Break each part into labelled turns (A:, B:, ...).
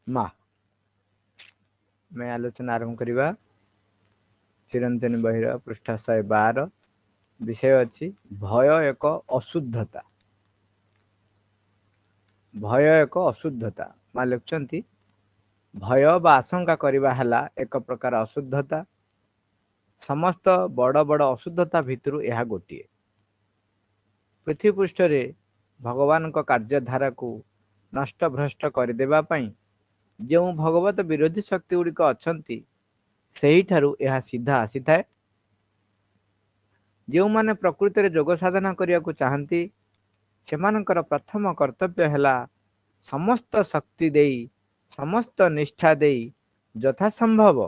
A: ମା ଆମେ ଆଲୋଚନା ଆରମ୍ଭ କରିବା। ଚିରନ୍ତନ ବହିର ପୃଷ୍ଠା 112 ବିଷୟ ଅଛି ଭୟ ଏକ ଅଶୁଦ୍ଧତା। ଭୟ ଏକ ଅଶୁଦ୍ଧତା। ମା ଲେଖୁଛନ୍ତି ଭୟ ବା ଆଶଙ୍କା କରିବା ହେଲା ଏକ ପ୍ରକାର ଅଶୁଦ୍ଧତା। ସମସ୍ତ ବଡ଼ ବଡ଼ ଅଶୁଦ୍ଧତା ଭିତରୁ ଏହା ଗୋଟିଏ। ପୃଥିବୀ ପୃଷ୍ଠରେ ଭଗବାନଙ୍କ କାର୍ଯ୍ୟଧାରାକୁ ନଷ୍ଟଭ୍ରଷ୍ଟ କରିଦେବା ପାଇଁ ଯେଉଁ ଭଗବତ ବିରୋଧୀ ଶକ୍ତି ଗୁଡ଼ିକ ଅଛନ୍ତି ସେହିଠାରୁ ଏହା ସିଧା ଆସିଥାଏ। ଯେଉଁମାନେ ପ୍ରକୃତିରେ ଯୋଗ ସାଧନା କରିବାକୁ ଚାହାନ୍ତି ସେମାନଙ୍କର ପ୍ରଥମ କର୍ତ୍ତବ୍ୟ ହେଲା ସମସ୍ତ ଶକ୍ତି ଦେଇ ସମସ୍ତ ନିଷ୍ଠା ଦେଇ ଯଥାସମ୍ଭବ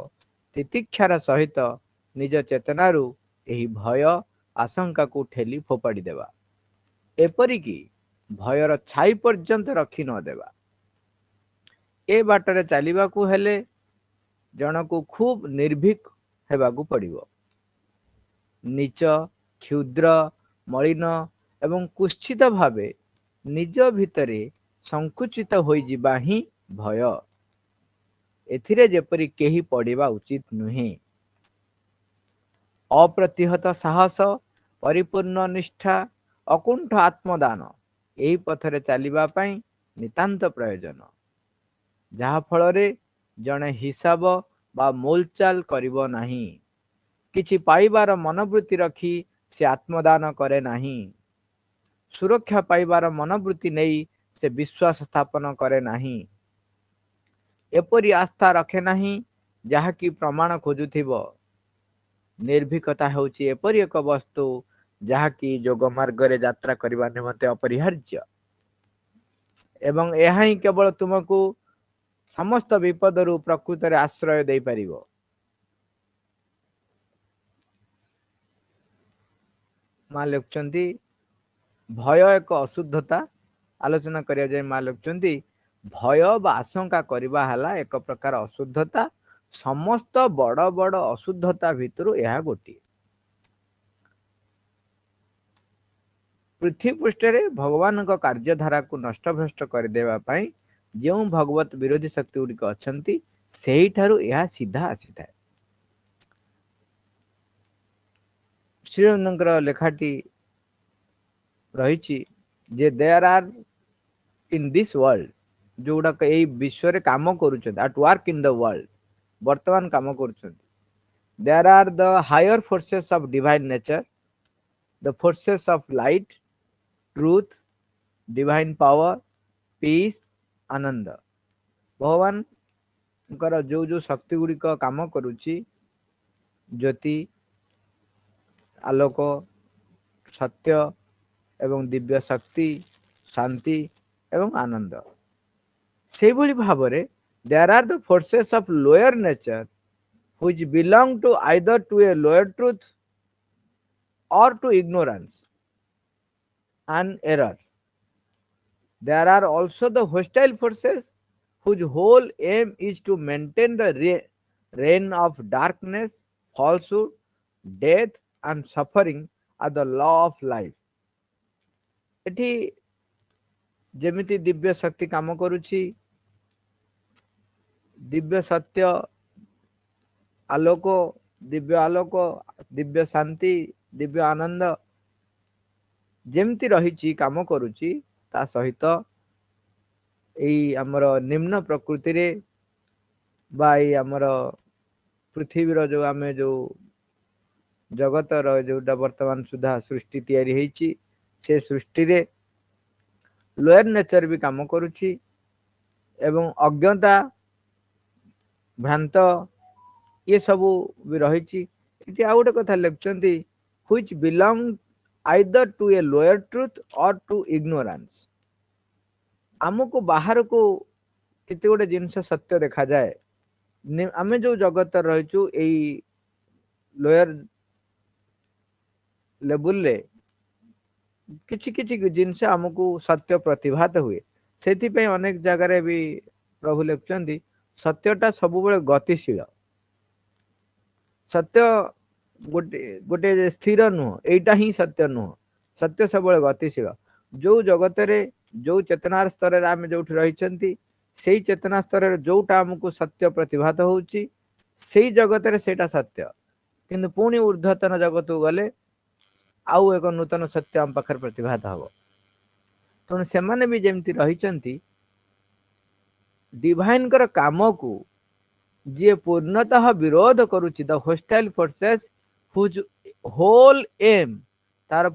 A: ତିତିକ୍ଷାର ସହିତ ନିଜ ଚେତନାରୁ ଏହି ଭୟ ଆଶଙ୍କାକୁ ଠେଲି ଫୋପାଡ଼ି ଦେବା। ଏପରିକି ଭୟର ଛାଇ ପର୍ଯ୍ୟନ୍ତ ରଖି ନଦେବା। ଏ ବାଟରେ ଚାଲିବାକୁ ହେଲେ ଜଣକୁ ଖୁବ୍ ନିର୍ଭୀକ ହେବାକୁ ପଡ଼ିବ। ନୀଚ, କ୍ଷୁଦ୍ର, ମଳିନ ଏବଂ କୁତ୍ସିତ ଭାବେ ନିଜ ଭିତରେ ସଂକୁଚିତ ହୋଇଯିବା ହିଁ ଭୟ। ଏଥିରେ ଯେପରି କେହି ପଡ଼ିବା ଉଚିତ ନୁହେଁ। ଅପ୍ରତିହତ ସାହସ, ପରିପୂର୍ଣ୍ଣ ନିଷ୍ଠା, ଅକୁଣ୍ଠ ଆତ୍ମଦାନ ଏହି ପଥରେ ଚାଲିବା ପାଇଁ ନିତାନ୍ତ ପ୍ରୟୋଜନ। ଯାହା ଫଳରେ ଜଣେ ହିସାବ ବା ମୋଲଚାଲ କରିବ ନାହିଁ। କିଛି ପାଇବାର ମନୋବୃତ୍ତି ରଖି ସେ ଆତ୍ମଦାନ କରେ ନାହିଁ। ସୁରକ୍ଷା ପାଇବାର ମନୋବୃତ୍ତି ନେଇ ସେ ବିଶ୍ୱାସ ସ୍ଥାପନ କରେ ନାହିଁ। ଏପରି ଆସ୍ଥା ରଖେ ନାହିଁ ଯାହାକି ପ୍ରମାଣ ଖୋଜୁଥିବ। ନିର୍ଭୀକତା ହେଉଛି ଏପରି ଏକ ବସ୍ତୁ ଯାହାକି ଯୋଗ ମାର୍ଗରେ ଯାତ୍ରା କରିବା ନିମନ୍ତେ ଅପରିହାର୍ଯ୍ୟ ଏବଂ ଏହା ହିଁ କେବଳ ତୁମକୁ ସମସ୍ତ ବିପଦରୁ ପ୍ରକୃତରେ ଆଶ୍ରୟ ଦେଇପାରିବ। ମା ଲେଖୁଛନ୍ତି ଭୟ ଏକ ଅଶୁଦ୍ଧତା। ଆଲୋଚନା କରିବା ଯାଏ ମା ଲେଖୁଛନ୍ତି ଭୟ ବା ଆଶଙ୍କା କରିବା ହେଲା ଏକ ପ୍ରକାର ଅଶୁଦ୍ଧତା। ସମସ୍ତ ବଡ଼ ବଡ଼ ଅଶୁଦ୍ଧତା ଭିତରୁ ଏହା ଗୋଟିଏ। ପୃଥିବୀ ପୃଷ୍ଠରେ ଭଗବାନଙ୍କ କାର୍ଯ୍ୟଧାରାକୁ ନଷ୍ଟଭ୍ରଷ୍ଟ କରିଦେବା ପାଇଁ ଯେଉଁ ଭଗବତ ବିରୋଧୀ ଶକ୍ତି ଗୁଡ଼ିକ ଅଛନ୍ତି ସେହିଠାରୁ ଏହା ସିଧା ଆସିଥାଏ। ଶ୍ରୀଅରବିନ୍ଦଙ୍କର ଲେଖାଟି ରହିଛି ଯେ there are in this world, ଯୋଉଗୁଡାକ ଏଇ ବିଶ୍ୱରେ କାମ କରୁଛନ୍ତି, at work in the world, ବର୍ତ୍ତମାନ କାମ କରୁଛନ୍ତି। There are the higher forces of divine nature, the forces of light, truth, divine power, peace, ananda. ଭଗବାନଙ୍କର ଯୋଉ ଯୋଉ ଶକ୍ତି ଗୁଡ଼ିକ କାମ କରୁଛି, ଜ୍ୟୋତି, ଆଲୋକ, ସତ୍ୟ ଏବଂ ଦିବ୍ୟ ଶକ୍ତି, ଶାନ୍ତି ଏବଂ ଆନନ୍ଦ, ସେଇଭଳି ଭାବରେ there are the forces of lower nature which belong to either to a lower truth or to ignorance and error. There are also the hostile forces whose whole aim is to maintain the reign of darkness, falsehood, death and suffering are the law of life. ଏଠି ଯେମିତି ଦିବ୍ୟ ଶକ୍ତି କାମ କରୁଛି, ଦିବ୍ୟ ସତ୍ୟ, ଆଲୋକ, ଦିବ୍ୟ ଆଲୋକ, ଦିବ୍ୟ ଶାନ୍ତି, ଦିବ୍ୟ ଆନନ୍ଦ ଯେମିତି ରହିଛି କାମ କରୁଛି, ତା ସହିତ ଏଇ ଆମର ନିମ୍ନ ପ୍ରକୃତିରେ ବା ଏଇ ଆମର ପୃଥିବୀର ଯୋଉ ଆମେ ଯୋଉ ଜଗତର ଯୋଉଟା ବର୍ତ୍ତମାନ ସୁଦ୍ଧା ସୃଷ୍ଟି ତିଆରି ହେଇଛି, ସେ ସୃଷ୍ଟିରେ ଲୋୟର ନେଚର ବି କାମ କରୁଛି ଏବଂ ଅଜ୍ଞତା, ଭ୍ରାନ୍ତ ଇଏ ସବୁ ବି ରହିଛି। ଏଠି ଆଉ ଗୋଟେ କଥା ଲେଖୁଛନ୍ତି which belong either to a lower truth or to ignorance। ଆମକୁ ବାହାରକୁ କେତେ ଗୋଟେ ଜିନିଷ ସତ୍ୟ ଦେଖାଯାଏ, ଆମେ ଯୋଉ ଜଗତରେ ରହିଛୁ ଏଇ ଲୋୟର ଲେବୁଲରେ କିଛି କିଛି ଜିନିଷ ଆମକୁ ସତ୍ୟ ପ୍ରତିଭାତ ହୁଏ। ସେଥିପାଇଁ ଅନେକ ଜାଗାରେ ବି ପ୍ରଭୁ ଲେଖୁଛନ୍ତି ସତ୍ୟଟା ସବୁବେଳେ ଗତିଶୀଳ। ସତ୍ୟ ଗୋଟେ ଗୋଟେ ସ୍ଥିର ନୁହଁ, ଏଇଟା ହିଁ ସତ୍ୟ ନୁହଁ। ସତ୍ୟ ସବୁବେଳେ ଗତିଶୀଳ। ଯୋଉ ଜଗତରେ ଯୋଉ ଚେତନାର ସ୍ତରରେ ଆମେ ଯୋଉଠି ରହିଛନ୍ତି सेई चेतना स्तर रे जोटा हमको सत्य प्रतिभात होउची सेई जगत रे सेटा सत्य किंतु पुणी ऊर्ध्वतन जगत को गले आउ एक नूतन सत्य हम पाखर प्रतिभात हबो तेणु सेमाने भी जेमती रहिचंती डिवाइन कर काम को जे पूर्णतः विरोध करुची the hostile forces whose whole aim तार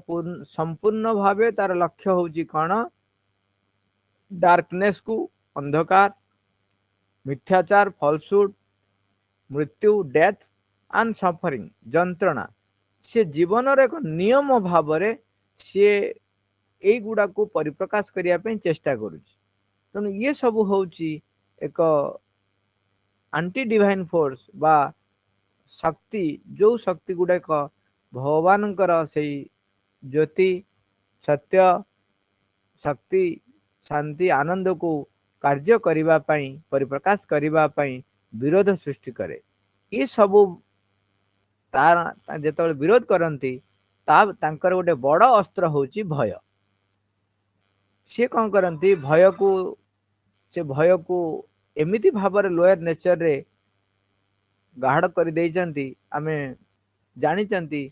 A: संपूर्ण भावे तार लक्ष्य होउची कौन डार्कनेस को अंधकार मिथ्याचार फॉल्सहुड मृत्यु डेथ एंड सफरिंग जंत्रणा से जीवन एक नियम भाव सी गुड़ा को परिप्रकाश करने चेष्टा करुची तेणु ये सब होउची एक आंटी डिवाइन फोर्स बा शक्ति जो शक्ति गुड़ाक भगवान से ज्योति सत्य शक्ति शांति आनंद को कार्य करिबा पई परिप्रकाश करिबा पई विरोध सृष्टि करे ये सब तार जेतबेले विरोध करती तांकर गोटे बड़ अस्त्र होची भय सी कौन करती भय को एमिति भाव लोअर नेचर रे गाढ़ कर देइचंती आमे जानिचंती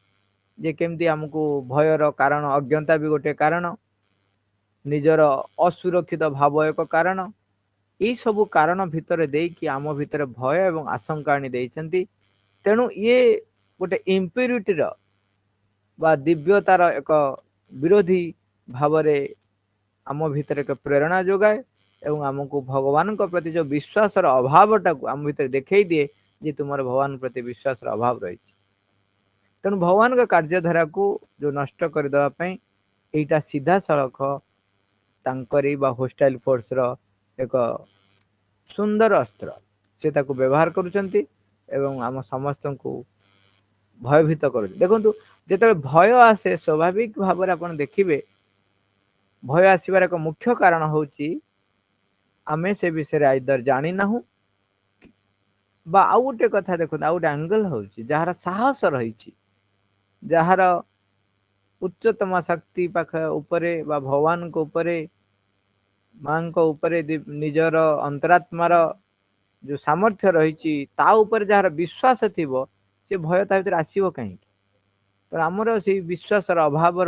A: जे केमती हमको भयर कारण अज्ञता भी गोटे कारण निजर असुरक्षित भाव एक कारण यही सब कारण भितर देकी आम भितर भय एवं आशंका आनी देइचंती तेणु ये गोटे इम्प्यूरिटी बा दिव्यतार एक विरोधी भाव आम भितर एक प्रेरणा जोगाए एवं आमको भगवान प्रति जो विश्वास अभावटा को आम भितर देखई दिए जे तुमर भगवान प्रति विश्वास अभाव रही तेणु भगवान का कार्यधारा को जो नष्ट करदेवाई यहीटा सीधा सड़क तांकरी बा होस्टाइल फोर्स रो एक सुंदर अस्त्र से ताको व्यवहार करुचंती एवं आम समस्त को भयभीत कर देखु जिते भय आसे स्वाभाविक भाव में आप देखिए भय आसबार एक मुख्य कारण होची आमे से विषय आइदर जानी ना बा आउ गोटे कथा देखो आउ गोटे एंगल होची जार साहस रही जार उच्चतम शक्ति पाख उपरे बा भगवान को उपरे मां को उपरे निजर अंतरात्मार जो सामर्थ्य रही जार विश्वास थिबो से भय ता भीतर आसीबो कहीं तो आमर से विश्वास अभाव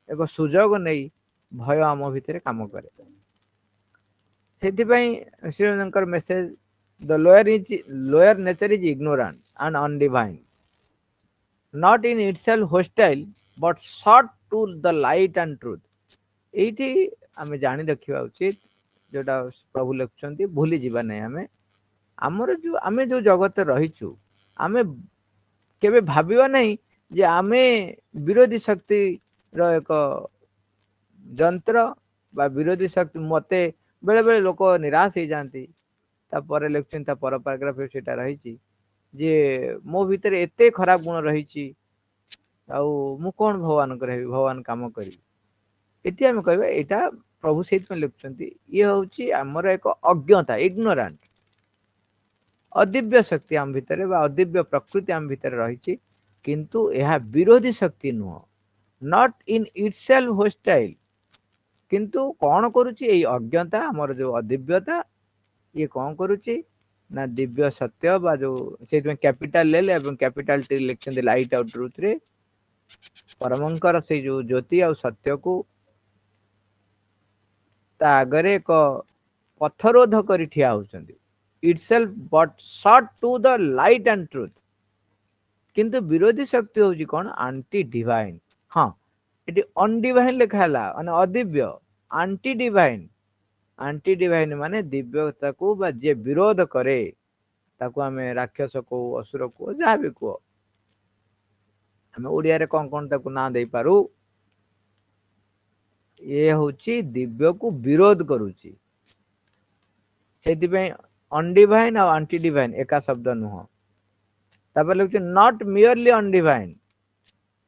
A: एक सुजोग नहीं भय आम भितर काम करे से श्रीनंकर message the lower nature is ignorant and undivine not in itself hostile but short to the light and truth एठी आमे जानी रखिबा उचित जोटा प्रभु लिखुचंती भूली जीवा नहीं आमे आमर जो आमे जो जगत रहीचु आमे केबे भाबिबा नहीं जे आमे विरोधी शक्ति रो एक जंत्र बा विरोधी शक्ति मते बेले बेले लोक निराश हो जाती तापर लिखुन पर पैराग्राफ सेटा रही जे मो भीतर एते खराब गुण रही मु कौन भगवान करी भगवान काम करी ये आम कह यहाँ प्रभु से लिखुं ये हूँ आमर एक अज्ञता इग्नोरेंट अदिव्य शक्ति आम भितर अदिव्य प्रकृति आम भितर रही किंतु यह विरोधी शक्ति नुह नॉट इन इटसेल्फ हॉस्टाइल किंतु कौन करुच्ची यही अज्ञता आमर जो अदिव्यता ये कौन करुच्ची ना दिव्य सत्य बा जो से कैपिटल एल एवं कैपिटल टी लिखते लाइट आउट ट्रुथ रे परमंकर से जो ज्योति आ सत्य को आगरे एक पथरोध कर ठिया होचंदी itself but short to the light and truth किंतु विरोधी शक्ति होची कौन आंटी डिवाइन हाँ ये अनडिवाइन लिखाला माने अदिव्य आंटी डिवाइन माने दिव्यता को बा जे विरोध करे ताको आमे राक्षस को असुर को जहाँ भी कह आमे ओडिया रे कौन कौन ताको ना दे पारू ये होची दिव्य को विरोध करूची से अनडिवाइन और आंटी डिवाइन एका शब्द नुह तापर लिखुचे not merely undivine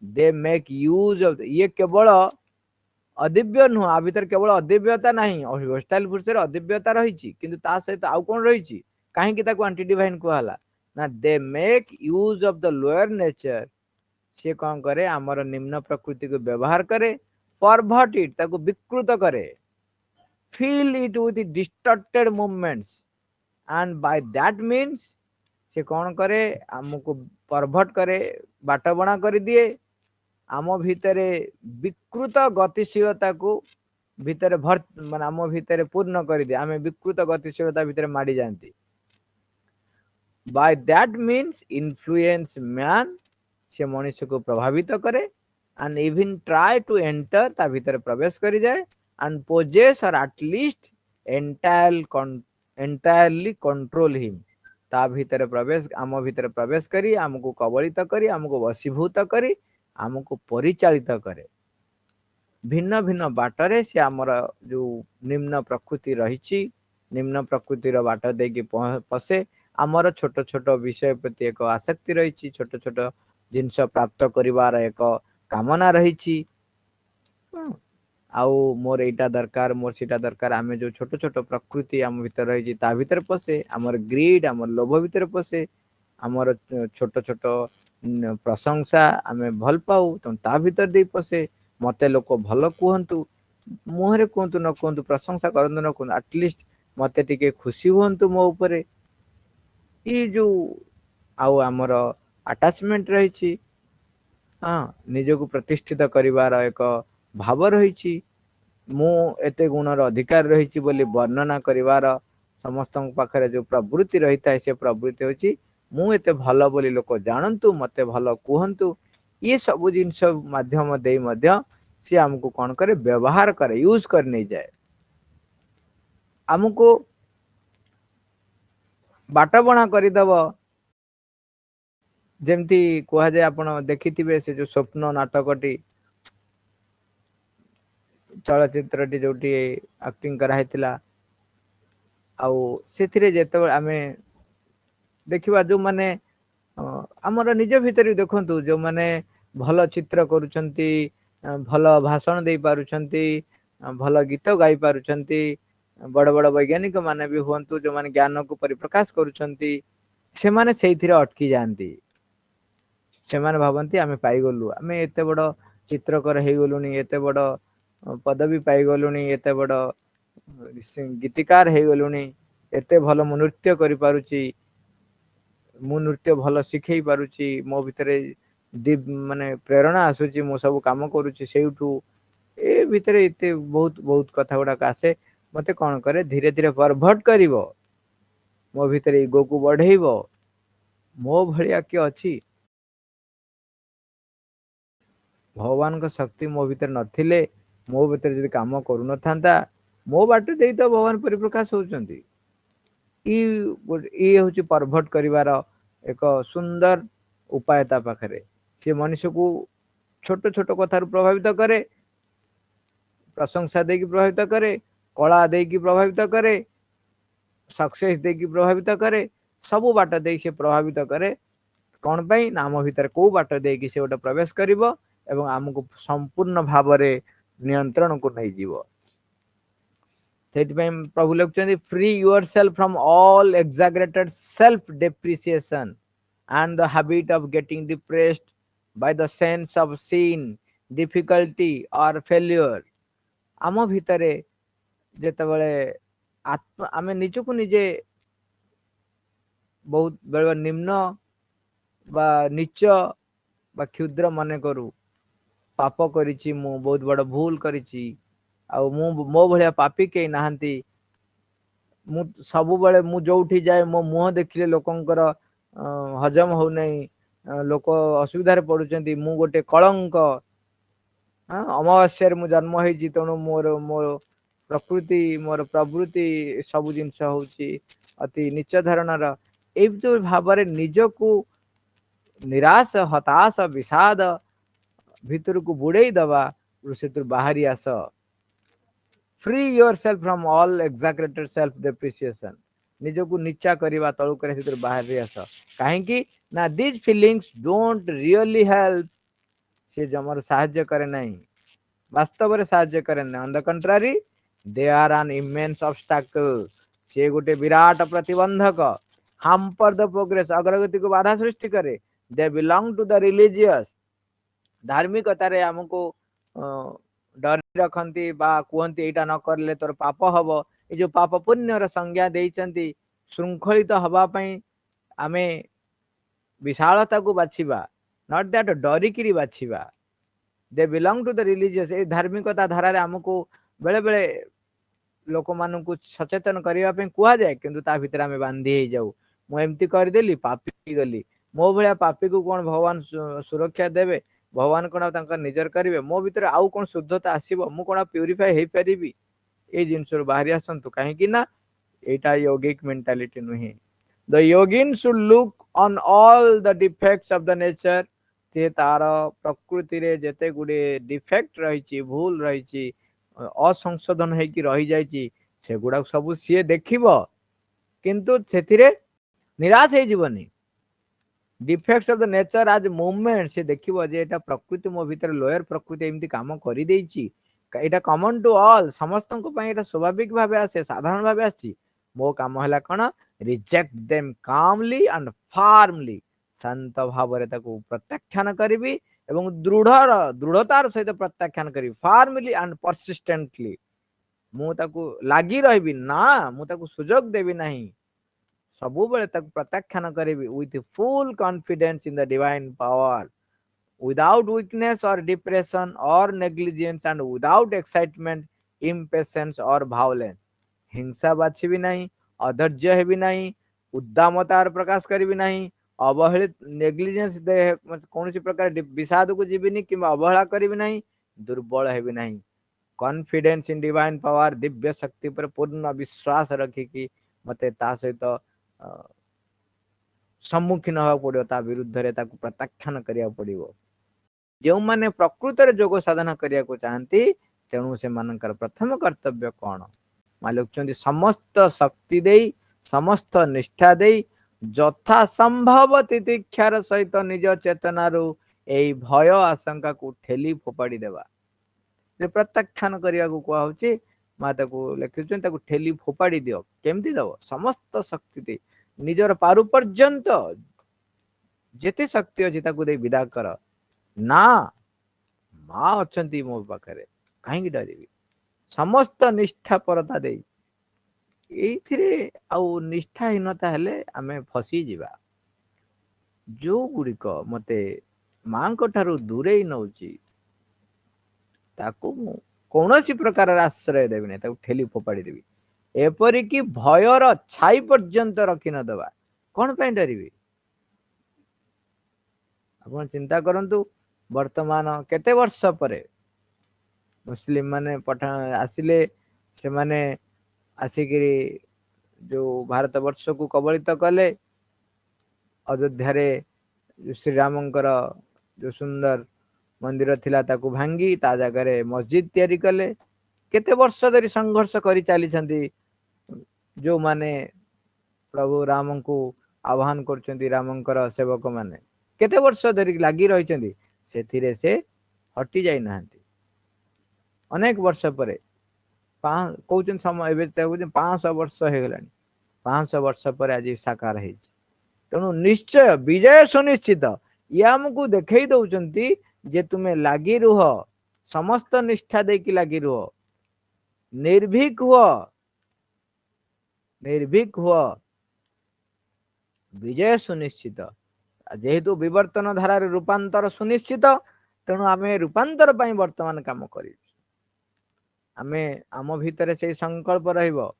A: they make use of ये केवल अदिव्य नुह आ भीतर केवल अदिव्यता नहीं होस्टाइल फोर्स रे अदिव्यता रही किंतु ता सहित आउ कौन रही कहीं ताको आंटी डिवाइन कहला ना दे make use of the lower nature से कौन करे आमर निम्न प्रकृति को व्यवहार करे परभर्ट इट ताको विकृत करे fill it with distorted movements, and by that means से कौन करे हमको परभट करे बाट बणा कर दिए आम भितरे विकृत गतिशीलता को भितरे भर माने आम भितरे पूर्ण कर दिए आम विकृत गतिशीलता भितरे माड़ी जाती by that means influence man से मनुष्य को प्रभावित करे and even try to enter ता भीतर प्रवेश करी जाए and possess or at least entirely control him ता भीतर प्रवेश आम भीतर प्रवेश करी हमको कबलित करी हमको वशीभूत करी हमको परिचालित करे भिन्न भिन्न बाटरे से आमर जो निम्न प्रकृति रही निम्न प्रकृतिर बाट देकी पशे आमर छोट छोट विषय प्रति एक आसक्ति रही छोट छोट जिनस प्राप्त करिवार एक कामना रही आउ मोर एटा दरकार मोर सीटा दरकार आमे जो छोट छोट प्रकृति आम भीतर रही ता भीतर पशे आमर ग्रीड आमर लोभ भीतर पशे आमर छोट छोट प्रशंसा आमे भल पाऊ तो ता भीतर दे पशे मते लोक भल कहतु मुहरे कहतु न कहतु प्रशंसा करतु न कहतु एटलिस्ट मते टिके खुशी हुंतु मो ऊपर ये जो आउ आमर अटैचमेंट रही हाँ निज को प्रतिष्ठित करिवार एक भाव रही मु एते गुणर अधिकार रही बोली वर्णना करिवार समस्त पाखरे जो प्रवृत्ति रही था से प्रवृत्ति होची मु एते भल बोली लोक जानतु मते भल कहतु ये सब जिनस माध्यम दे मध्य सी हमको कौन करे व्यवहार करे यूज कर नहीं जाए हमको बाट बणा करदेव जमती कह जाए आपण देखिथिबे से जो स्वप्न नाटकटी चलचित्रटी जोटी एक्टिंग कराइतिला आउ सेथिरे जेते आमे देखिबा जो माने हमर निज भीतर देखंतु जो माने भल चित्र करूछंती भल भाषण दे पारुछंती भल गीत गाई पारुछंती बड़ बड़ वैज्ञानिक माने भी हुंतु जो माने ज्ञान को परिप्रकाश करूछंती से माने सेथिरे अटकी जानती से माने भाबंती आमे पाई गलु आमे एते बड़ चित्रकर हे गलुनी एते बड़ पदवी पाई गलुनी एते बड़ गीतिकार हे गलुनी एते भल मु नृत्य करि पारुची मु नृत्य भल शिखई पारुची मो भितरे माने प्रेरणा आसुची मो सब काम करूची सेउठू ए भितरे एते बहुत बहुत कथा गुडा आसे मते कोन करे धीरे धीरे परभट करिवो मो भितरे ईगो को बढ़ेइबो मो भलिया के अछि भगवान का शक्ति मो भीतर नथिले मो भीतर जदि काम करू न थांता मो बाटे देई तो भगवान परिप्रकाश होचंती ई होची परभट करिवार एक सुंदर उपाय ता पाखरे से मनुष्य को छोट छोट कथार प्रभावित करे प्रशंसा देकी प्रभावित करे कला देकी प्रभावित करे सक्सेस देकी प्रभावित करे सबु बाट दे से प्रभावित करे कौन पाई नाम भीतर को बाट देकी से गोटे प्रवेश करिवो एवं आमको संपूर्ण भाव नियंत्रण को नहीं जीव प्रभु लिखुଛନ୍ତି free yourself from all exaggerated self depreciation and the habit of getting depressed by the sense of sin difficulty or failure आम भितरे जेतबेले आत्मा आमे निजको निजे बहुत बेले निम्न बा नीच बा क्षुद्र मन करू पाप करिछि मु बहुत बड़ भूल करिछि आ मु मो भलिया पापी के नाहंती मु सबु बेले मु जोठी जाए मो मुह देखिले लोकंकर हजम हो नहीं लोक असुविधा पड़ुचंती मु गोटे कलंक अमावास्या मु जन्म होइछि तेणु मोर मोर प्रकृति मोर प्रवृत्ति सब जिनस होउछि अति नीच धारणार ए जो भाबरे निजको निराश हताश विषाद भीतर को बुड़े दबा से बाहरी आस free yourself from all exaggerated self depreciation निज को नीचा करवा तलू कर बाहरी आस कहीं ना this feelings don't really help से जमर साहाय्य करे नहीं वास्तव रे साहाय्य करे नहीं on the contrary they are an immense obstacle से गोटे विराट प्रतिबंधक hamper the progress अग्रगति को बाधा सृष्टि करे they belong to the religious धार्मिकता रे हमको डर रखती कहती एटा न करले तोर पाप हब ये जो पाप पुण्यर संज्ञा देइचंती श्रृंखलित हवापाई आमे विशालता को बाछिबा नॉट दैट डरिकी बाछिबा they belong to the religious ए धार्मिकता धारा आमको बेले बेले लोक मान सचेतन करने कह जाए कि भितर आम बांधी हो जाऊ मुझे करदेली पापी गली मो भाया पापी को कौन भगवान सुरक्षा देवे भगवान कौन निजर करेंगे मो भीतर आउ कौन शुद्धता आसो मु कौन प्यूरीफाए हो पारि ये जिनस बाहरी आसतु कहीं यहाँ योगिक मेंटालिटी नुहे the yogin should look on all the defects of the nature से तार प्रकृति रे जेते गुडे डिफेक्ट रही भूल रही असंशोधन होगी रही जाइए सेगुड़ा सब सी देखिब किंतु से निराश होनी डिफेक्ट्स ऑफ द नेचर आज मूवमेंट से देखिबो जे एटा प्रकृति मो भीतर लोयर प्रकृति एमती काम करि देइची एटा कॉमन टू ऑल समस्त को पई एटा स्वाभाविक भाबे आसे साधारण भाबे आसी मो काम हला कोन reject them calmly and firmly शांत भाव रे ताको प्रत्याख्यान करिवि एवं दृढ़तार सहित प्रत्याख्यान करी फार्मली एंड परसिस्टेंटली मु ताको लागी रहबी ना मु ताको सुजोग देबी नहीं सबु बेले तक प्रत्याख्यान करेबी with full confidence in the divine power without weakness or depression or negligence and without excitement impatience or violence हिंसा बाछिबी नहीं अधैर्य हेबी नहीं उद्दामतार प्रकाश करिबी नहीं अवहेलित नेग्लिजेंस कौन प्रकार विषाद को जीविनी कि अवहेला करिबी नहीं दुर्बल हेबी नहीं confidence in divine power Divya शक्ति पर पूर्ण विश्वास रखिकी मते ता सहित सम्मुखीन हवा पड़ो ता विरुद्ध रे ताकू प्रत्याख्यान करिया पड़िबो जो माने प्रकृत रे योग साधना करिया को चाहती तेणु से मानकर प्रथम कर्तव्य कौन मालिक समस्त शक्ति दे समस्त निष्ठा दे यथा संभव तितिक्षार सहित निज चेतना रु एई भय आशंका को ठेली फोपाड़ी देवा जे प्रत्याख्यान करिया को कहा होची माता को लिखुछन ताको ठेली फोपाड़ी दियो केमती दबो समस्त शक्ति दे निजर पारु पर्यंत जेते शक्ति अछि ताको दे विदा कर ना माँ अछंती मो पाखरे कहीं डरबी समस्त निष्ठा परता दे एथिरे आउ निष्ठाहीनता हेले आमे फसी जिबा जो गुड़िक मते मां को ठारू दूरे नौची ताको कौन सी प्रकार आश्रय देवी नहीं ताको ठेली फोपाड़ी देवी एपरिकी भयर छाई पर्यंत रखी न दबा कौन पे डरबी आप चिंता करंतु वर्तमान केते वर्ष परे मुस्लिम माने पठान आसिले से माने आसिकिरी जो भारत वर्ष को कबलित कले अयोध्या रे श्री रामंकर जो सुंदर मंदिर थिला ताकू भांगी ता जगह मस्जिद तैयारी कले केते वर्ष धरी संघर्ष करी चली छंती जो माने प्रभु राम को आह्वान करछंती रामंकर सेवक माने केते वर्ष धरी लागी रही छंती सेथिरे से हटी जाई नाहंती अनेक वर्ष परे कहउछन समय एबे 500 वर्ष हो गलानी 500 वर्ष पर आज साकार है तेणु निश्चय विजय सुनिश्चित ये आमको देखई दउचंती जे तुम्हें लागी रुह समस्त निष्ठा देकी लागी रुह निर्भीक हुआ विजय सुनिश्चित जेहेतु विवर्तन धारा रूपांतर सुनिश्चित तेणु आम रूपांतर पाई वर्तमान काम कर आमे आम भितर से संकल्प रहिबो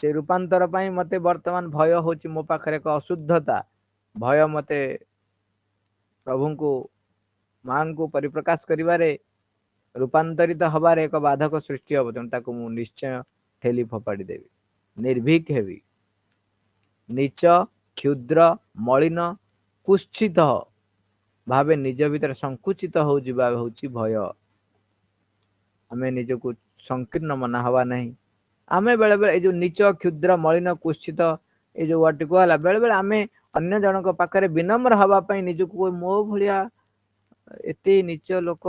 A: से रूपांतर पाई मते वर्तमान भय होची मो पाखरे एक अशुद्धता भय मते प्रभु को मां को परिप्रकाश करिवारे रूपांतरित हबारे एक बाधक सृष्टि हम तेणु ताको मु निश्चय ठेली फोपाड़ी देवी निर्भीक हेवी नीच क्षुद्र मलिन कुत्सित भावे निज भीतर संकुचित हो जिबा होची भय आमे निज को संकीर्ण मना हवा नहीं आमे बेले बेले जो नीच क्षुद्र मलिन कुत्सित ये जो वर्ड कहला बेले बेले आमे अन्य जनक पाखरे विनम्र हवा पई निज को मो भलिया एते नीच लोक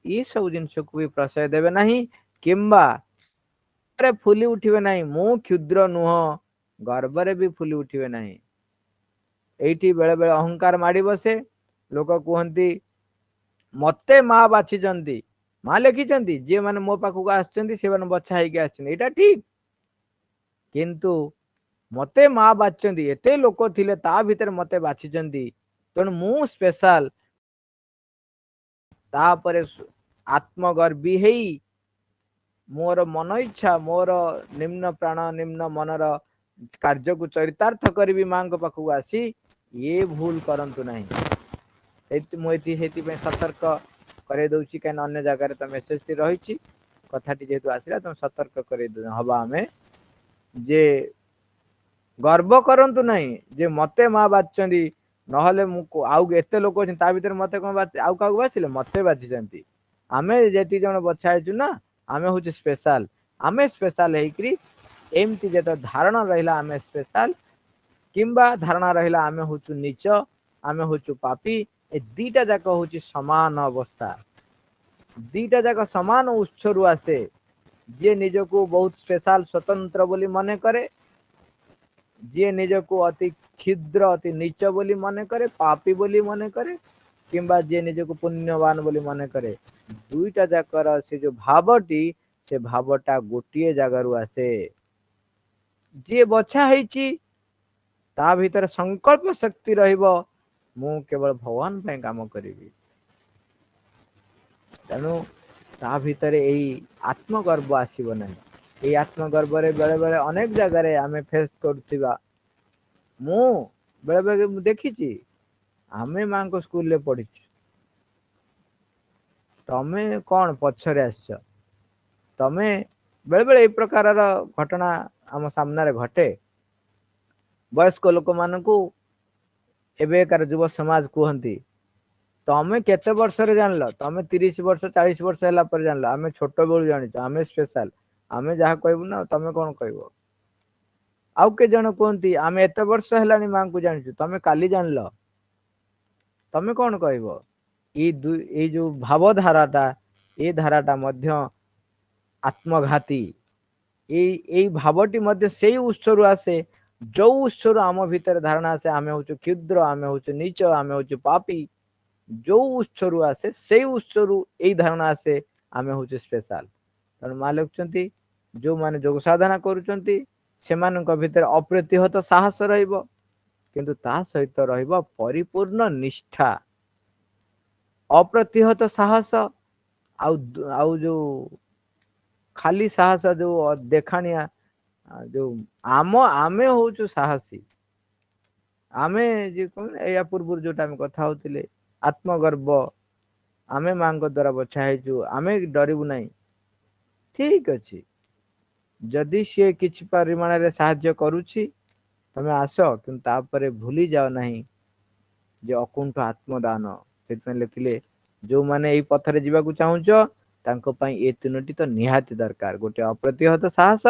A: ये सब जिनस को भी प्रशय देवे नहीं किंबा फुली उठिबे नहीं मु क्षुद्र नुह गर्व रे भी फुली उठिबे नहीं एठी बेले बेले अहंकार माड़ी बसे लोक कहती मते माँ बाछिचंती ମା ଲେଖିଛନ୍ତି ଯିଏ ମାନେ ମୋ ପାଖକୁ ଆସିଛନ୍ତି ସେମାନେ ବଛା ହେଇକି ଆସିଛନ୍ତି, ଏଇଟା ଠିକ। କିନ୍ତୁ ମତେ ମା ବାଛିଛନ୍ତି, ଏତେ ଲୋକ ଥିଲେ ତା ଭିତରେ ମତେ ବାଛିଛନ୍ତି, ତେଣୁ ମୁଁ ସ୍ପେଶାଲ। ତାପରେ ଆତ୍ମଗର୍ବୀ ହେଇ ମୋର ମନ ଇଚ୍ଛା, ମୋର ନିମ୍ନ ପ୍ରାଣ ନିମ୍ନ ମନର କାର୍ଯ୍ୟକୁ ଚରିତାର୍ଥ କରିବି ମାଙ୍କ ପାଖକୁ ଆସି, ଇଏ ଭୁଲ କରନ୍ତୁ ନାହିଁ। ମୁଁ ସେଇଥିପାଇଁ ସତର୍କ କରେଇ ଦଉଛି, କାହିଁକି ଅନ୍ୟ ଜାଗାରେ ତ ମେସେଜ ଟି ରହିଛି, କଥାଟି ଯେହେତୁ ଆସିଲା ତମେ ସତର୍କ କରେଇ ହବା ଆମେ, ଯେ ଗର୍ବ କରନ୍ତୁ ନାହିଁ ଯେ ମତେ ମା ବାଛିଛନ୍ତି, ନହେଲେ ମୁଁ ଆଉ ଏତେ ଲୋକ ଅଛନ୍ତି ତା ଭିତରେ ମତେ କଣ ଆଉ କାହାକୁ ବାଛିଲେ, ମତେ ବାଛିଛନ୍ତି। ଆମେ ଯେତିକି ଜଣ ବଛା ହେଇଛୁ ନା, ଆମେ ହଉଛୁ ସ୍ପେଶାଲ। ଆମେ ସ୍ପେଶାଲ ହେଇକରି ଏମିତି ଯେତେ ଧାରଣା ରହିଲା ଆମେ ସ୍ପେଶାଲ, କିମ୍ବା ଧାରଣା ରହିଲା ଆମେ ହଉଛୁ ନିଚ, ଆମେ ହଉଛୁ ପାପୀ, ଏ ଦିଟା ଯାକ ହଉଛି ସମାନ ଅବସ୍ଥା। ଦିଟା ଯାକ ସମାନ ଉତ୍ସରୁ ଆସେ। ଯିଏ ନିଜକୁ ବହୁତ ସ୍ପେଶାଲ ସ୍ୱତନ୍ତ୍ର ବୋଲି ମନେ କରେ, ଯିଏ ନିଜକୁ ଅତି କ୍ଷୁଦ୍ର ଅତି ନିଚ ବୋଲି ମନେ କରେ, ପାପୀ ବୋଲି ମନେ କରେ, କିମ୍ବା ଯିଏ ନିଜକୁ ପୁଣ୍ୟବାନ ବୋଲି ମନେ କରେ, ଦୁଇଟା ଯାକର ସେ ଯୋଉ ଭାବଟି, ସେ ଭାବଟା ଗୋଟିଏ ଜାଗାରୁ ଆସେ। ଯିଏ ବଛା ହେଇଛି ତା ଭିତରେ ସଂକଳ୍ପ ଶକ୍ତି ରହିବ, ମୁଁ କେବଳ ଭଗବାନ ପାଇଁ କାମ କରିବି। ତେଣୁ ତା ଭିତରେ ଏଇ ଆତ୍ମଗର୍ବ ଆସିବ ନାହିଁ। ଏଇ ଆତ୍ମଗର୍ବରେ ବେଳେ ବେଳେ ଅନେକ ଜାଗାରେ ଆମେ ଫେସ୍ କରୁଥିବା, ମୁଁ ବେଳେ ବେଳେ ମୁଁ ଦେଖିଛି, ଆମେ ମାଙ୍କ ସ୍କୁଲରେ ପଢିଛୁ, ତମେ କଣ ପଛରେ ଆସିଛ। ତମେ ବେଳେ ବେଳେ ଏଇ ପ୍ରକାରର ଘଟଣା ଆମ ସାମ୍ନାରେ ଘଟେ। ବୟସ୍କ ଲୋକମାନଙ୍କୁ ଏବେକାର ଯୁବ ସମାଜ କୁହନ୍ତି, ତମେ କେତେ ବର୍ଷରେ ଜାଣିଲ, ତମେ 30 ବର୍ଷ 40 ବର୍ଷ ହେଲା ପରେ ଜାଣିଲ, ଆମେ ଛୋଟ ବେଳୁ ଜାଣିଛୁ, ଆମେ ସ୍ପେଶାଲ, ଆମେ ଯାହା କହିବୁ ନା ତମେ କଣ କହିବ। ଆଉ କେତେ ଜଣ କୁହନ୍ତି, ଆମେ ଏତେ ବର୍ଷ ହେଲାଣି ମାଙ୍କୁ ଜାଣିଛୁ, ତମେ କାଲି ଜାଣିଲ, ତମେ କଣ କହିବ। ଏଇ ଯୋଉ ଭାବଧାରାଟା, ଏଇ ଧାରାଟା ମଧ୍ୟ ଆତ୍ମଘାତୀ। ଏଇ ଭାବଟି ମଧ୍ୟ ସେଇ ଉତ୍ସରୁ ଆସେ, ଯୋଉ ଉତ୍ସରୁ ଆମ ଭିତରେ ଧାରଣା ଆସେ ଆମେ ହଉଛୁ କ୍ଷୁଦ୍ର, ଆମେ ହଉଛୁ ନୀଚ, ଆମେ ହଉଛୁ ପାପୀ। ଯୋଉ ଉତ୍ସରୁ ଆସେ ସେଇ ଉତ୍ସରୁ ଏଇ ଧାରଣା ଆସେ ଆମେ ହଉଛୁ ସ୍ପେଶାଲ। ତେଣୁ ମା ଲେଖୁଛନ୍ତି, ଯୋଉମାନେ ଯୋଗ ସାଧନା କରୁଛନ୍ତି ସେମାନଙ୍କ ଭିତରେ ଅପ୍ରତିହତ ସାହସ ରହିବ, କିନ୍ତୁ ତା ସହିତ ରହିବ ପରିପୂର୍ଣ୍ଣ ନିଷ୍ଠା। ଅପ୍ରତିହତ ସାହସ ଆଉ ଆଉ ଯୋଉ ଖାଲି ସାହସ, ଯୋଉ ଦେଖାଣିଆ, ଯୋଉ ଆମେ ହଉଛୁ ସାହସୀ। ଆମେ ଯେ କଣ, ଏୟା ପୂର୍ବରୁ ଯୋଉଟା ଆମେ କଥା ହଉଥିଲେ, ଆତ୍ମଗର୍ବ, ଆମେ ମାଙ୍କ ଦ୍ଵାରା ବଛା ହେଇଛୁ, ଆମେ ଡରିବୁ ନାହିଁ। ଠିକ ଅଛି, ଯଦି ସିଏ କିଛି ପରିମାଣରେ ସାହାଯ୍ୟ କରୁଛି ତମେ ଆସ, କିନ୍ତୁ ତାପରେ ଭୁଲି ଯାଅ ନାହିଁ ଯେ ଅକୁଣ୍ଠ ଆତ୍ମଦାନ। ସେଥିପାଇଁ ଲେଖିଲେ, ଯୋଉମାନେ ଏଇ ପଥରେ ଯିବାକୁ ଚାହୁଁଛ ତାଙ୍କ ପାଇଁ ଏ ତିନୋଟି ତ ନିହାତି ଦରକାର। ଗୋଟେ ଅପ୍ରତିହତ ସାହସ,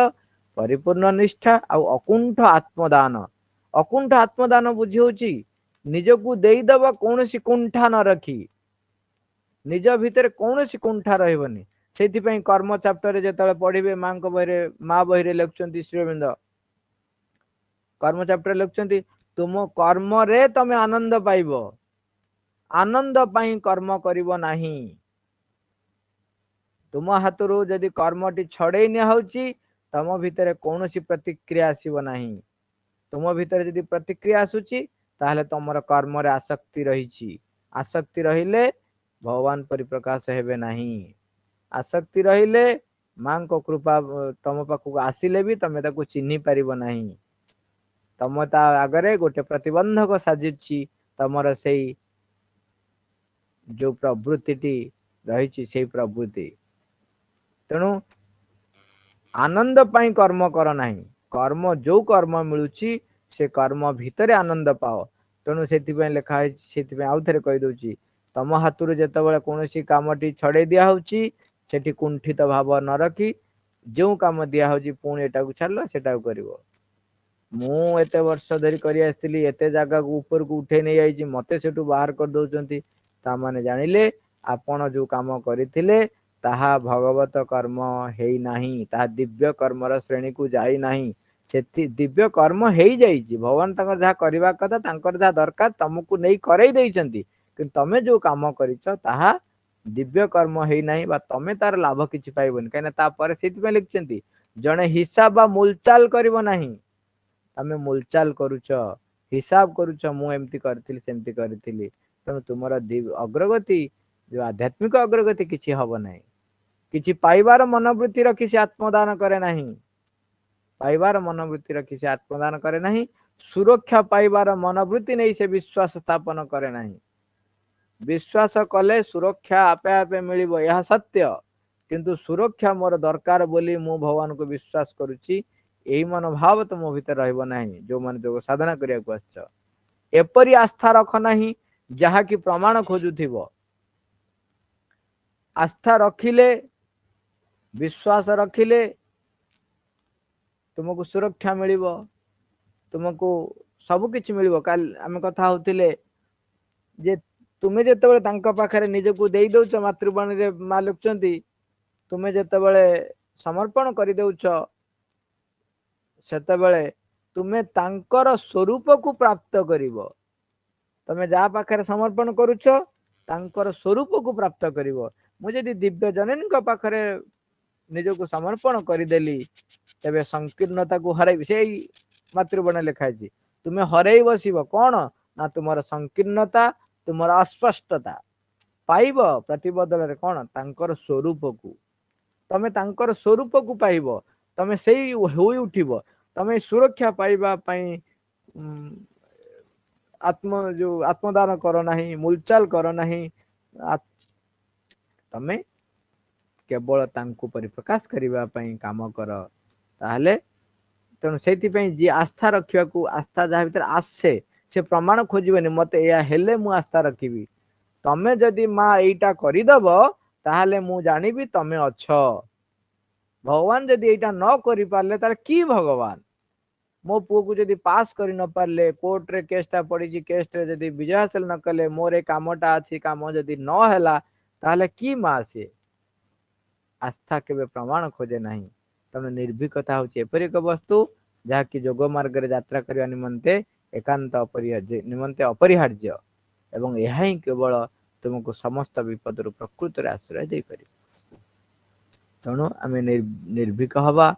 A: ପରିପୂର୍ଣ୍ଣ ନିଷ୍ଠା, ଆଉ ଅକୁଣ୍ଠ ଆତ୍ମଦାନ। ଅକୁଣ୍ଠ ଆତ୍ମଦାନ ବୁଝି ହଉଛି ନିଜକୁ ଦେଇଦବ କୌଣସି କୁଣ୍ଠା ନ ରଖି। ନିଜ ଭିତରେ କୌଣସି କୁଣ୍ଠା ରହିବନି। ସେଇଥିପାଇଁ କର୍ମ ଚାପ୍ଟରରେ ଯେତେବେଳେ ପଢିବେ ମାଙ୍କ ବହିରେ, ମା ବହିରେ ଲେଖୁଛନ୍ତି ଶ୍ରୀ ଅରବିନ୍ଦ, କର୍ମ ଚାପ୍ଟର ଲେଖୁଛନ୍ତି, ତୁମ କର୍ମରେ ତମେ ଆନନ୍ଦ ପାଇବ, ଆନନ୍ଦ ପାଇଁ କର୍ମ କରିବ ନାହିଁ। ତୁମ ହାତରୁ ଯଦି କର୍ମଟି ଛଡେଇ ନିଆ ହଉଛି, ତମ ଭିତରେ କୌଣସି ପ୍ରତିକ୍ରିୟା ଆସିବ ନାହିଁ। ତୁମ ଭିତରେ ଯଦି ପ୍ରତିକ୍ରିୟା ଆସୁଛି, ତାହେଲେ ତମର କର୍ମରେ ଆସକ୍ତି ରହିଛି। ଆସକ୍ତି ରହିଲେ ଭଗବାନ ପରିପ୍ରକାଶ ହେବେ ନାହିଁ। ଆସକ୍ତି ରହିଲେ ମାଙ୍କ କୃପା ତମ ପାଖକୁ ଆସିଲେ ବି ତମେ ତାକୁ ଚିହ୍ନି ପାରିବ ନାହିଁ। ତମ ତା ଆଗରେ ଗୋଟେ ପ୍ରତିବନ୍ଧକ ସାଜିଛି, ତମର ସେଇ ଯୋଉ ପ୍ରବୃତ୍ତିଟି ରହିଛି, ସେଇ ପ୍ରବୃତ୍ତି। ତେଣୁ ଆନନ୍ଦ ପାଇଁ କର୍ମ କର ନାହିଁ। କର୍ମ ଯୋଉ କର୍ମ ମିଳୁଛି ସେ କର୍ମ ଭିତରେ ଆନନ୍ଦ ପାଅ। ତେଣୁ ସେଥିପାଇଁ ଲେଖା ହେଇଛି, ସେଥିପାଇଁ ଆଉ ଥରେ କହିଦଉଛି, ତମ ହାତରୁ ଯେତେବେଳେ କୌଣସି କାମଟି ଛଡେଇ ଦିଆ ହଉଛି, ସେଠି କୁଣ୍ଠିତ ଭାବ ନ ରଖି ଯୋଉ କାମ ଦିଆ ହଉଛି ପୁଣି ଏଟାକୁ ଛାଡିଲ ସେଟାକୁ କରିବ। ମୁଁ ଏତେ ବର୍ଷ ଧରି କରି ଆସିଥିଲି, ଏତେ ଜାଗାକୁ ଉପରକୁ ଉଠେଇ ନେଇ ଯାଇଛି, ମତେ ସେଠୁ ବାହାର କରିଦଉଛନ୍ତି। ତାମାନେ ଜାଣିଲେ ଆପଣ ଯୋଉ କାମ କରିଥିଲେ ତାହା ଭଗବତ କର୍ମ ହେଇନାହିଁ, ତାହା ଦିବ୍ୟ କର୍ମର ଶ୍ରେଣୀକୁ ଯାଇନାହିଁ। ସେଠି ଦିବ୍ୟ କର୍ମ ହେଇଯାଇଛି, ଭଗବାନ ତାଙ୍କର ଯାହା କରିବା କଥା, ତାଙ୍କର ଯାହା ଦରକାର ତମକୁ ନେଇ କରେଇ ଦେଇଛନ୍ତି, କିନ୍ତୁ ତମେ ଯୋଉ କାମ କରିଛ ତାହା दिव्य कर्म है नहीं बा तमे तार लाभ किछि पाइबन कहीं तापर से लिखिं जड़े हिसाब बा मूलचाल करिवो नाही तमे मूलचाल करुच हिसाब करुच मु एमती करथिली सेमती करथिली तेणु तुमर अग्रगति जो आध्यात्मिक अग्रगति किछि हब नाही किछि पाइबार मनोवृत्ति रखी से आत्मदान करे नाही पाइबार मनोवृत्ति रखी से आत्मदान करे नाही सुरक्षा पाइबार मनोवृत्ति नहीं से विश्वास स्थापन करे नाही विश्वास कले सुरक्षा आपे आपे मिलिबो यह सत्य किंतु सुरक्षा मोर दरकार बोली मु भगवान को विश्वास करुची यही मनोभाव तो मो भीतर रहइबो नाही जो मन जो साधना करिया को आछो एपरि आस्था रख नाही जहा कि प्रमाण खोजुथिबो आस्था रखिले विश्वास रखिले तुमको सुरक्षा मिलिबो तुमको सब किछि मिलिबो काल आमे कथा होतिले जे तुमे जेतेबेले तांका पाखरे निजको देई दउछ मातृवाणी रे मा लिखचंती तुमे जेतेबेले समर्पण करि दउछ सेतेबेले तुमे तांकर स्वरूप को प्राप्त करिवो तमे जा पाखरे समर्पण करूछ तांकर स्वरूप को प्राप्त करिवो मु जदि दिव्य जननी को पाखरे निजको समर्पण करिदेली तेबे संकीर्णता को हराई से मातृवाणी लिखा है तुमे हरई बसिब कौन ना तुमर संकीर्णता तुमर अस्पष्टता पाइब प्रतिबदल रे कौन तांकर स्वरूप को तमे तांकर स्वरूप को पाइब तमे सेई होई उठिब तमे सुरक्षा पाइबा पई आत्म जो आत्मदान करो नहीं मूलचाल करो नहीं तमे केवल तांको परिप्रकाश करिबा पई काम कर ताहले तेणु से जी आस्था रखा आस्था जहाँ भीतर आसे से प्रमाण खोजबनी मत या हेले मु आस्था रखी तमे जदि माँ यहीटा करदब ताहले मु जानिबी तमे अछ भगवान जदि यहीटा न करि पारले तार की भगवान मो पुओ को जदि पास करि न पारले कोर्ट रे केसटा पड़ी केस रे जदि विजय हासिल न कले मोर ए कामटा अछि काम जदि न हैला ताहले की माँ से आस्था केबे प्रमाण खोजे नाही तेणु निर्भीकता हूँ एपरि एक वस्तु जहाँकि जोग मार्ग रे यात्रा करने निमंते एकांत अपरिहार्य निमंते अपरिहार्य एवं यह ही केवल तुमको समस्त विपद प्रकृत रे आश्रय दे पारि तेणु आम निर्भीक हवा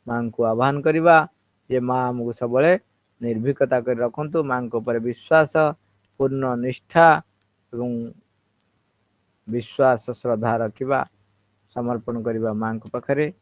A: माँ को आह्वान करवा जे माँ आमको सब निर्भीकता कर रखु माँ को ऊपर विश्वास पूर्ण निष्ठा एवं विश्वास श्रद्धा रखा समर्पण करवा माँ को पाखरे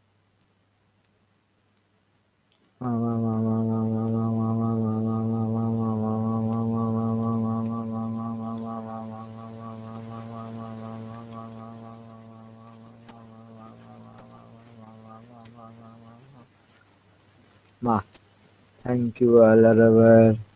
A: Ma, thank you, Alarawar.